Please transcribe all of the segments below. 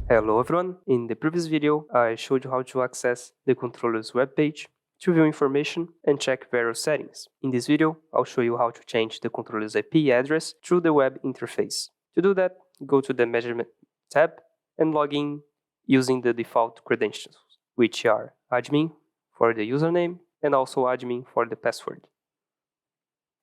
Hello everyone, in the previous video I showed you how to access the controller's web page to view information and check various settings. In this video, I'll show you how to change the controller's IP address through the web interface. To do that, go to the Measurement tab and log in using the default credentials, which are admin for the username and also admin for the password.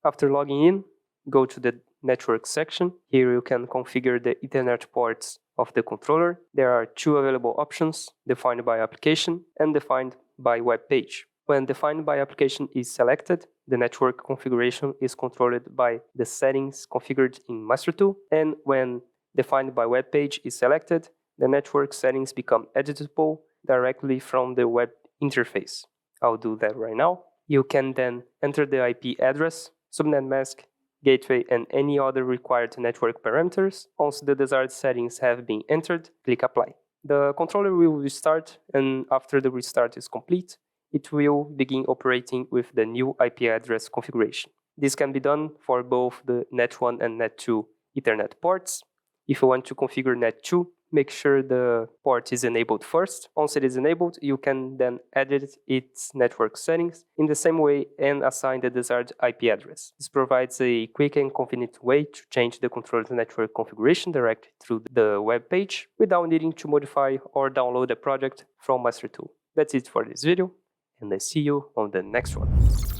After logging in, go to the Network section. Here you can configure the Ethernet ports of the controller. There are two available options, defined by application and defined by web page. When defined by application is selected, the network configuration is controlled by the settings configured in Master Tool, and when defined by web page is selected, the network settings become editable directly from the web interface. I'll do that right now. You can then enter the IP address, subnet mask, gateway, and any other required network parameters. Once the desired settings have been entered, click Apply. The controller will restart, and after the restart is complete, it will begin operating with the new IP address configuration. This can be done for both the Net1 and Net2 Ethernet ports. If you want to configure Net2, make sure the port is enabled first. Once it is enabled, you can then edit its network settings in the same way and assign the desired IP address. This provides a quick and convenient way to change the controller's network configuration directly through the web page without needing to modify or download a project from Master Tool. That's it for this video, and I see you on the next one.